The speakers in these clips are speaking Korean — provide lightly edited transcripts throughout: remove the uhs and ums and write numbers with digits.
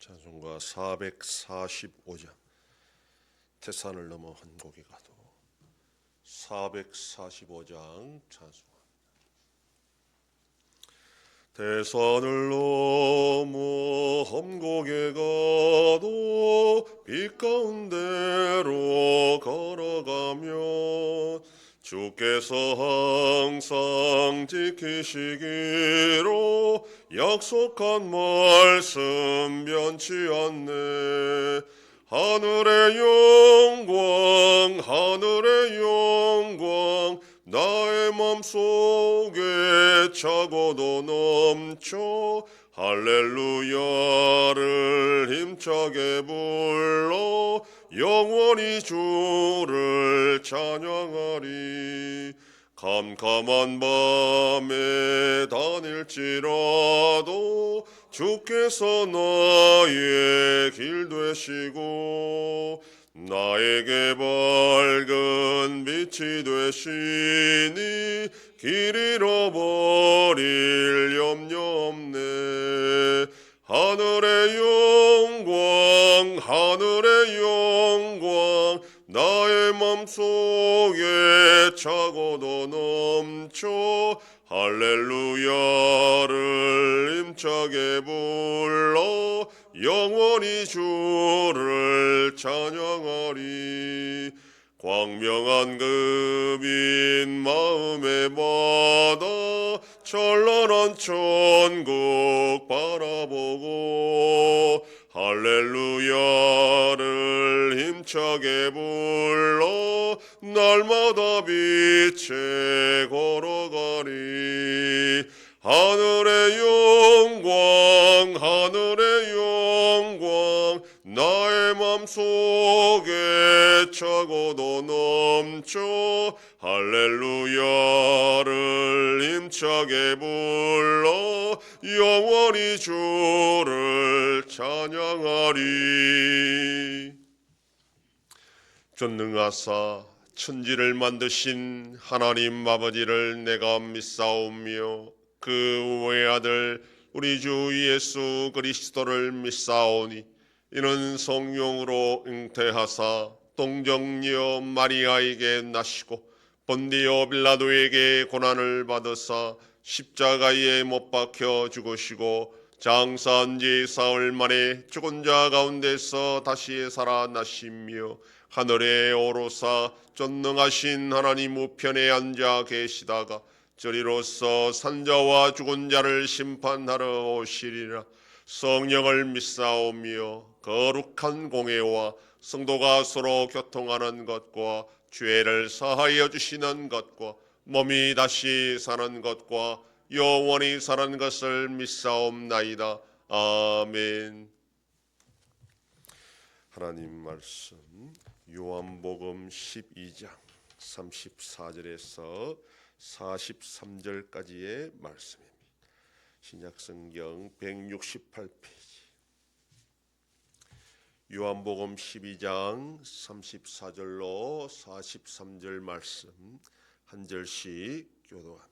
찬송가 445장 태산을 넘어 한 곡이 가도 445장 찬송합니다. 태산을 넘어 험곡에 가도 빛 가운데로 걸어가면 주께서 항상 지키시기로 약속한 말씀 변치 않네. 하늘의 영광 나의 맘속에 차고도 넘쳐 할렐루야를 힘차게 불러 영원히 주를 찬양하리. 캄캄한 밤에 다닐지라도 주께서 나의 길 되시고 나에게 밝은 빛이 되시니 길 잃어버릴 염려 없네. 하늘의 영광 나의 맘속에 차고도 넘쳐 할렐루야를 힘차게 불러 영원히 주를 찬양하리. 광명한 그 빛 마음에 받아 찬란한 천국 바라보고 할렐루야를 힘차게 불러 날마다 빛에 걸어가리. 하늘의 영광 나의 맘속에 차고도 넘쳐 할렐루야를 힘차게 불러 영원히 주를 찬양하리. 전능하사 천지를 만드신 하나님 아버지를 내가 믿사오며 그 외아들 우리 주 예수 그리스도를 믿사오니 이는 성령으로 잉태하사 동정녀 마리아에게 나시고 본디오 빌라도에게 고난을 받으사 십자가에 못 박혀 죽으시고 장사한 지 사흘 만에 죽은 자 가운데서 다시 살아나시며 하늘에 오르사 전능하신 하나님 우편에 앉아 계시다가 저리로서 산자와 죽은 자를 심판하러 오시리라. 성령을 믿사오며 거룩한 공회와 성도가 서로 교통하는 것과 죄를 사하여 주시는 것과 몸이 다시 사는 것과 영원히 사는 것을 믿사옵나이다. 아멘. 하나님 말씀 요한복음 12장 34절에서 43절까지의 말씀입니다. 신약성경 168페이지 요한복음 12장 34절로 43절 말씀 한 절씩 교도합니다.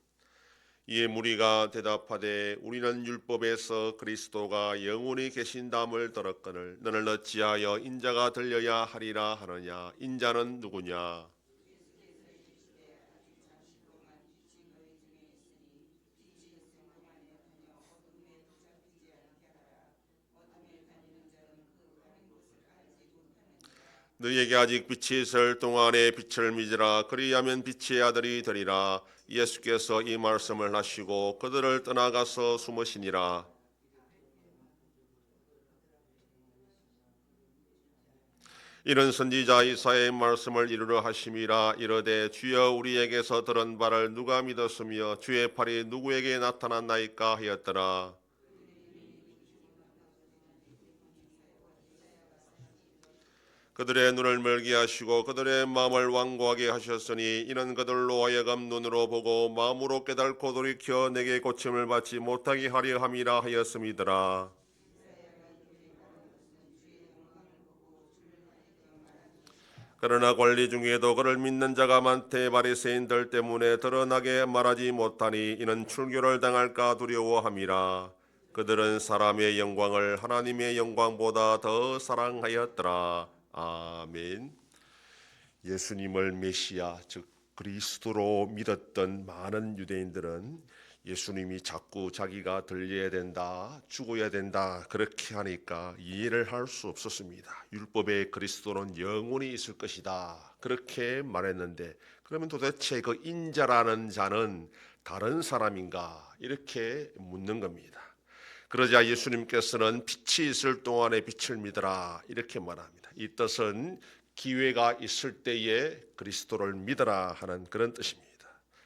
이에 무리가 대답하되 우리는 율법에서 그리스도가 영원히 계신담을 들었거늘 너는 어찌하여 인자가 들려야 하리라 하느냐. 인자는 누구냐. 너희에게 아직 빛이 있을 동안에 빛을 믿으라. 그리하면 빛의 아들이 되리라. 예수께서 이 말씀을 하시고 그들을 떠나가서 숨으시니라. 이런 선지자 이사야의 말씀을 이루려 하심이라. 이르되 주여 우리에게서 들은 바를 누가 믿었으며 주의 팔이 누구에게 나타났나이까 하였더라. 그들의 눈을 멀게 하시고 그들의 마음을 완고하게 하셨으니 이는 그들로 하여금 눈으로 보고 마음으로 깨닫고 돌이켜 내게 고침을 받지 못하게 하려 함이라 하였음이더라. 그러나 관리 중에도 그를 믿는 자가 많되 바리새인들 때문에 드러나게 말하지 못하니 이는 출교를 당할까 두려워함이라. 그들은 사람의 영광을 하나님의 영광보다 더 사랑하였더라. 아멘. 예수님을 메시아 즉 그리스도로 믿었던 많은 유대인들은 예수님이 자꾸 자기가 들려야 된다, 죽어야 된다 그렇게 하니까 이해를 할 수 없었습니다. 율법의 그리스도는 영원히 있을 것이다 그렇게 말했는데, 그러면 도대체 그 인자라는 자는 다른 사람인가 이렇게 묻는 겁니다. 그러자 예수님께서는 빛이 있을 동안에 빛을 믿어라 이렇게 말합니다. 이 뜻은 기회가 있을 때에 그리스도를 믿어라 하는 그런 뜻입니다.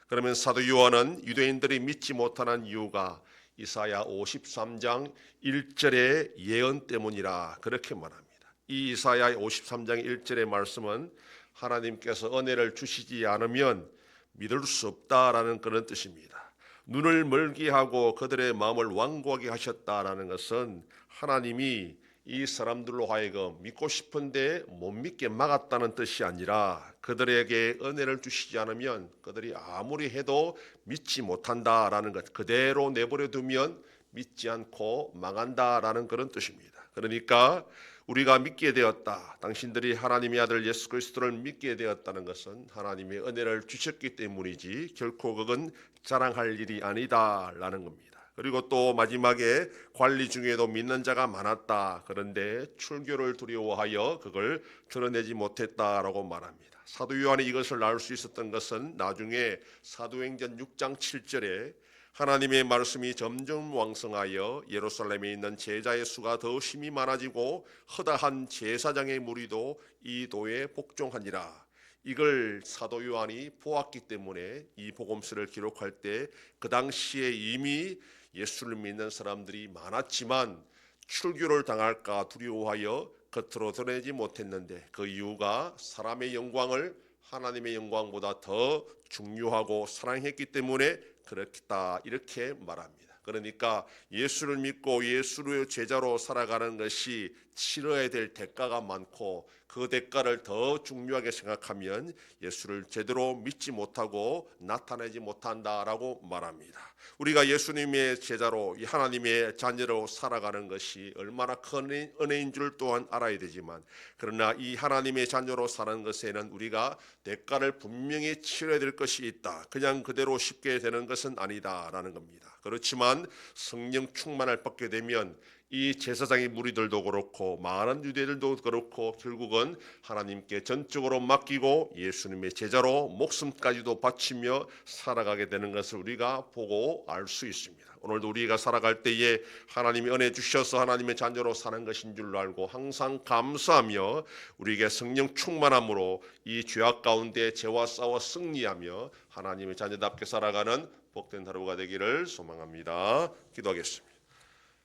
그러면 사도 요한은 유대인들이 믿지 못하는 이유가 이사야 53장 1절의 예언 때문이라 그렇게 말합니다. 이 이사야 53장 1절의 말씀은 하나님께서 은혜를 주시지 않으면 믿을 수 없다라는 그런 뜻입니다. 눈을 멀게 하고 그들의 마음을 완고하게 하셨다라는 것은 하나님이 이 사람들로 하여금 믿고 싶은데 못 믿게 막았다는 뜻이 아니라 그들에게 은혜를 주시지 않으면 그들이 아무리 해도 믿지 못한다라는 것, 그대로 내버려 두면 믿지 않고 망한다라는 그런 뜻입니다. 그러니까 우리가 믿게 되었다, 당신들이 하나님의 아들 예수 그리스도를 믿게 되었다는 것은 하나님의 은혜를 주셨기 때문이지 결코 그건 자랑할 일이 아니다라는 겁니다. 그리고 또 마지막에 관리 중에도 믿는 자가 많았다, 그런데 출교를 두려워하여 그걸 드러내지 못했다라고 말합니다. 사도 요한이 이것을 알 수 있었던 것은 나중에 사도행전 6장 7절에 하나님의 말씀이 점점 왕성하여 예루살렘에 있는 제자의 수가 더 심히 많아지고 허다한 제사장의 무리도 이 도에 복종하니라. 이걸 사도 요한이 보았기 때문에 이 복음서를 기록할 때 그 당시에 이미 예수를 믿는 사람들이 많았지만 출교를 당할까 두려워하여 겉으로 드러내지 못했는데, 그 이유가 사람의 영광을 하나님의 영광보다 더 중요하고 사랑했기 때문에 그렇다 이렇게 말합니다. 그러니까 예수를 믿고 예수의 제자로 살아가는 것이 치러야 될 대가가 많고 그 대가를 더 중요하게 생각하면 예수를 제대로 믿지 못하고 나타내지 못한다라고 말합니다. 우리가 예수님의 제자로 하나님의 자녀로 살아가는 것이 얼마나 큰 은혜인 줄 또한 알아야 되지만, 그러나 이 하나님의 자녀로 사는 것에는 우리가 대가를 분명히 치러야 될 것이 있다. 그냥 그대로 쉽게 되는 것은 아니다라는 겁니다. 그렇지만 성령 충만을 받게 되면 이 제사장의 무리들도 그렇고 많은 유대인들도 그렇고 결국은 하나님께 전적으로 맡기고 예수님의 제자로 목숨까지도 바치며 살아가게 되는 것을 우리가 보고 알 수 있습니다. 오늘도 우리가 살아갈 때에 하나님이 은혜 주셔서 하나님의 자녀로 사는 것인 줄 알고 항상 감사하며 우리에게 성령 충만함으로 이 죄악 가운데 죄와 싸워 승리하며 하나님의 자녀답게 살아가는 복된 하루가 되기를 소망합니다. 기도하겠습니다.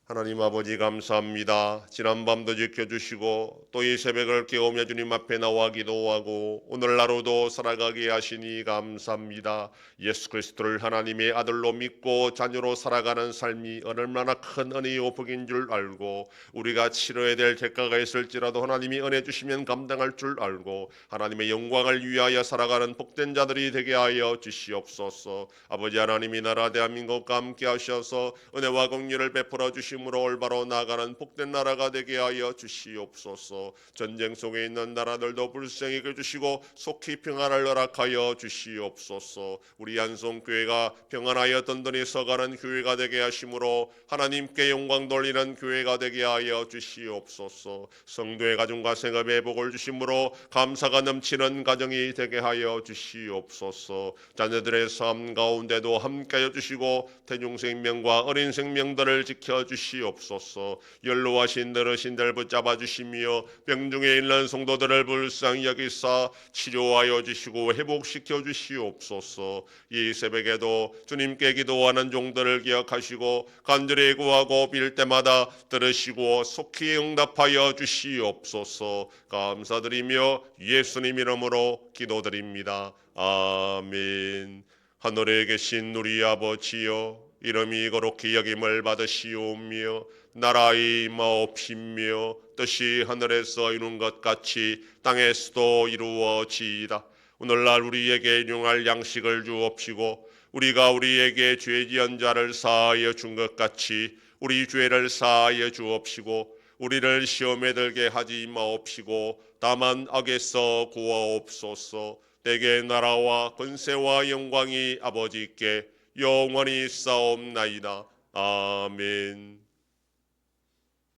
하나님 아버지 감사합니다. 지난밤도 지켜주시고 또 이 새벽을 깨우며 주님 앞에 나와 기도하고 오늘 하루도 살아가게 하시니 감사합니다. 예수 그리스도를 하나님의 아들로 믿고 자녀로 살아가는 삶이 얼마나 큰 은혜요 복인 줄 알고 우리가 치러야 될 대가가 있을지라도 하나님이 은혜 주시면 감당할 줄 알고 하나님의 영광을 위하여 살아가는 복된 자들이 되게 하여 주시옵소서. 아버지 하나님이 나라 대한민국과 함께 하셔서 은혜와 공유를 베풀어 주심으로 올바로 나아가는 복된 나라가 되게 하여 주시옵소서. 전쟁 속에 있는 나라들도 불쌍히 여겨주시고 속히 평안을 허락하여 주시옵소서. 우리 안송교회가 평안하여 든든히 서가는 교회가 되게 하심으로 하나님께 영광 돌리는 교회가 되게 하여 주시옵소서. 성도의 가정과 생업에 복을 주심으로 감사가 넘치는 가정이 되게 하여 주시옵소서. 자녀들의 삶 가운데도 함께하여 주시고 태중생명과 어린 생명들을 지켜주시옵소서. 연로하신 어르신들 붙잡아 주시며 병중에 있는 성도들을 불쌍히 여기사 치료하여 주시고 회복시켜 주시옵소서. 이 새벽에도 주님께 기도하는 종들을 기억하시고 간절히 구하고 빌 때마다 들으시고 속히 응답하여 주시옵소서. 감사드리며 예수님 이름으로 기도드립니다. 아멘. 하늘에 계신 우리 아버지여, 이름이 거룩히 여김을 받으시오며 나라의 임하옵시며 뜻이 하늘에서 이룬 것 같이 땅에서도 이루어지이다. 오늘날 우리에게 일용할 양식을 주옵시고 우리가 우리에게 죄 지은 자를 사하여 준 것 같이 우리 죄를 사하여 주옵시고 우리를 시험에 들게 하지 마옵시고 다만 악에서 구하옵소서. 내게 나라와 권세와 영광이 아버지께 영원히 있사옵나이다. 아멘.